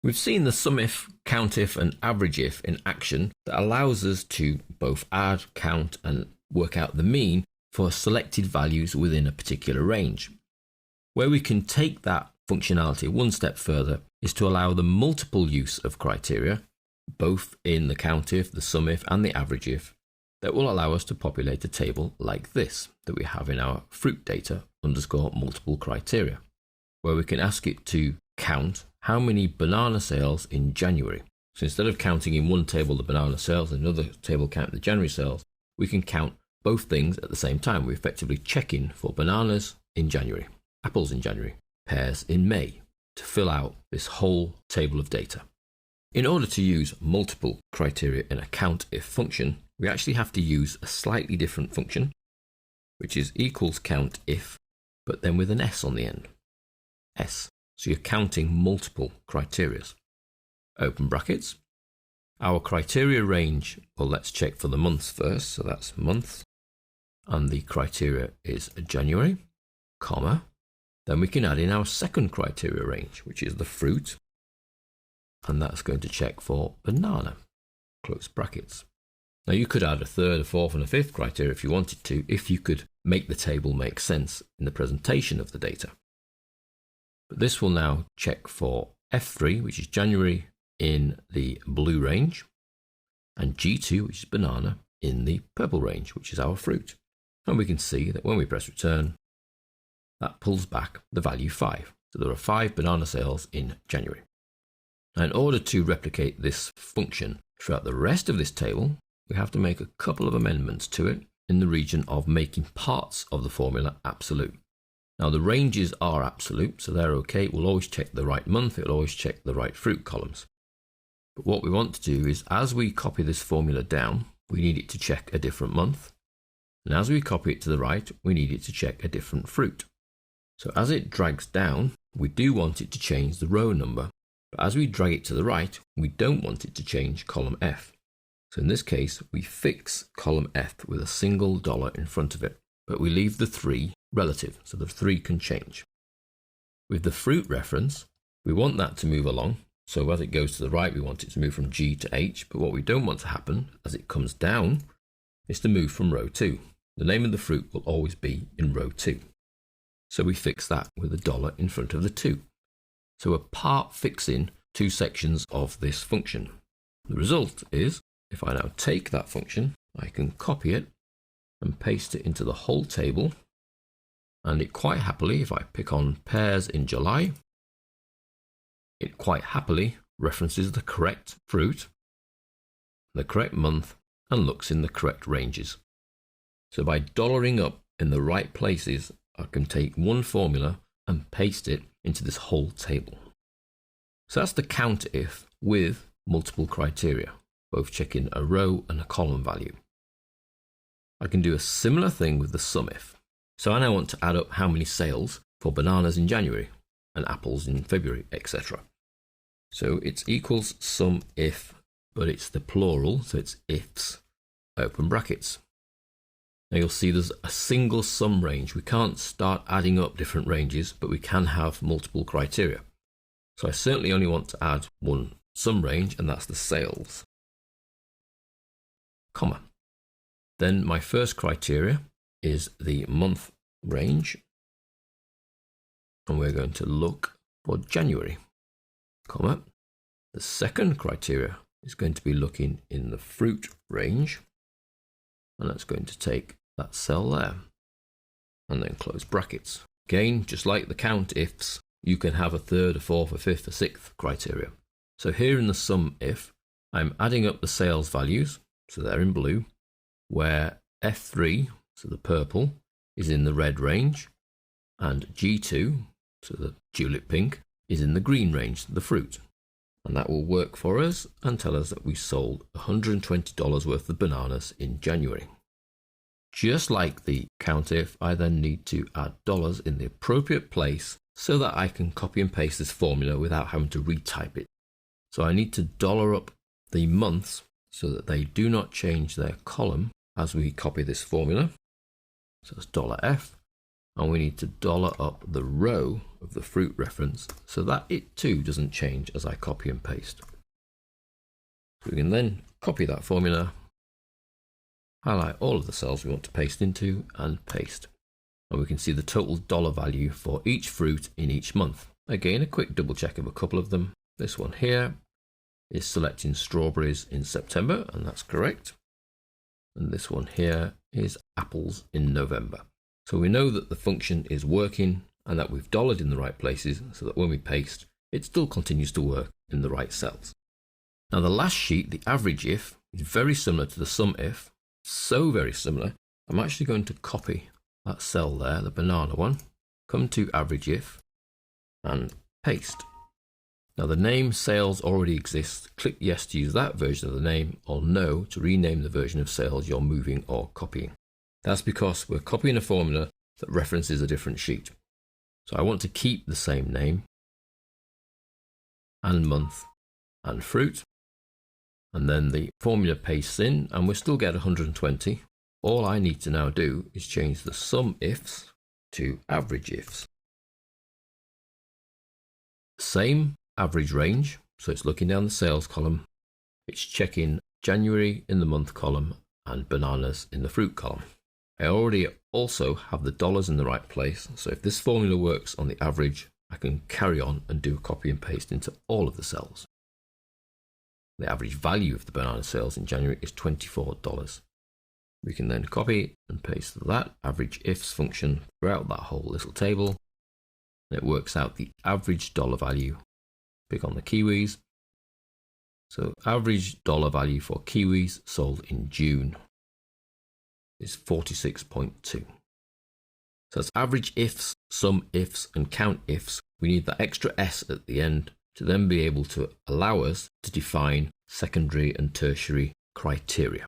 We've seen the SUMIF, COUNTIF and AVERAGEIF in action that allows us to both add, count and work out the mean for selected values within a particular range. Where we can take that functionality one step further is to allow the multiple use of criteria, both in the COUNTIF, the SUMIF and the AVERAGEIF, that will allow us to populate a table like this that we have in our fruit data underscore multiple criteria, where we can ask it to count how many banana sales in January. So instead of counting in one table the banana sales and another table count the January sales, we can count both things at the same time. We're effectively checking for bananas in January, apples in January, pears in May, to fill out this whole table of data. In order to use multiple criteria in a COUNTIF function, we actually have to use a slightly different function, which is equals COUNTIF, but then with an S on the end. S. So you're counting multiple criteria. Open brackets. Our criteria range, well, let's check for the months first. So that's month. And the criteria is January, comma. Then we can add in our second criteria range, which is the fruit. And that's going to check for banana, close brackets. Now you could add a third, a fourth and a fifth criteria if you wanted to, if you could make the table make sense in the presentation of the data. But this will now check for F3, which is January in the blue range, and G2, which is banana, in the purple range, which is our fruit. And we can see that when we press return, that pulls back the value 5. So there are 5 banana sales in January. Now in order to replicate this function throughout the rest of this table, we have to make a couple of amendments to it in the region of making parts of the formula absolute. Now the ranges are absolute, so they're okay. We'll always check the right month, it'll always check the right fruit columns. But what we want to do is, as we copy this formula down, we need it to check a different month. And as we copy it to the right, we need it to check a different fruit. So as it drags down, we do want it to change the row number. But as we drag it to the right, we don't want it to change column F. So in this case, we fix column F with a single dollar in front of it, but we leave the 3 relative, so the 3 can change. With the fruit reference, we want that to move along. So as it goes to the right, we want it to move from G to H, but what we don't want to happen as it comes down is to move from row 2. The name of the fruit will always be in row 2. So we fix that with a dollar in front of the 2. So we're part fixing 2 sections of this function. The result is, if I now take that function, I can copy it and paste it into the whole table. And it quite happily, if I pick on pears in July, it quite happily references the correct fruit, the correct month, and looks in the correct ranges. So by dollaring up in the right places, I can take one formula and paste it into this whole table. So that's the COUNTIF with multiple criteria, both checking a row and a column value. I can do a similar thing with the SUMIF. So I now want to add up how many sales for bananas in January and apples in February, etc. So it's equals SUMIF, but it's the plural, so it's ifs, open brackets. Now you'll see there's a single sum range. We can't start adding up different ranges, but we can have multiple criteria. So I certainly only want to add one sum range, and that's the sales, comma. Then my first criteria is the month range, and we're going to look for January, comma. The second criteria is going to be looking in the fruit range, and that's going to take that cell there, and then close brackets. Again, just like the COUNTIFs, you can have a third, a fourth, a fifth, a sixth criteria. So here in the SUMIF, I'm adding up the sales values, so they're in blue, where F3, so the purple, is in the red range, and G2, so the tulip pink, is in the green range, the fruit. And that will work for us and tell us that we sold $120 worth of bananas in January. Just like the COUNTIF, I then need to add dollars in the appropriate place so that I can copy and paste this formula without having to retype it. So I need to dollar up the months so that they do not change their column as we copy this formula. So it's $F, and we need to dollar up the row of the fruit reference so that it too doesn't change as I copy and paste. So we can then copy that formula, highlight all of the cells we want to paste into, and paste. And we can see the total dollar value for each fruit in each month. Again, a quick double check of a couple of them. This one here is selecting strawberries in September, and that's correct. And this one here is apples in November. So we know that the function is working and that we've dollared in the right places so that when we paste, it still continues to work in the right cells. Now the last sheet, the average if, is very similar to the SUMIF. So very similar, I'm actually going to copy that cell there, the banana one, come to average if, and paste. Now the name sales already exists. Click yes to use that version of the name, or no to rename the version of sales you're moving or copying. That's because we're copying a formula that references a different sheet. So I want to keep the same name and month and fruit, and then the formula pastes in and we still get 120. All I need to now do is change the SUMIFs to average ifs. Same average range, so it's looking down the sales column, it's checking January in the month column and bananas in the fruit column. I already also have the dollars in the right place, so if this formula works on the average, I can carry on and do a copy and paste into all of the cells. The average value of the banana sales in January is $24. We can then copy and paste that average ifs function throughout that whole little table. And it works out the average dollar value. Pick on the kiwis. So average dollar value for kiwis sold in June is 46.2. So that's average ifs, SUMIFs, and COUNTIFs. We need that extra S at the end to then be able to allow us to define secondary and tertiary criteria.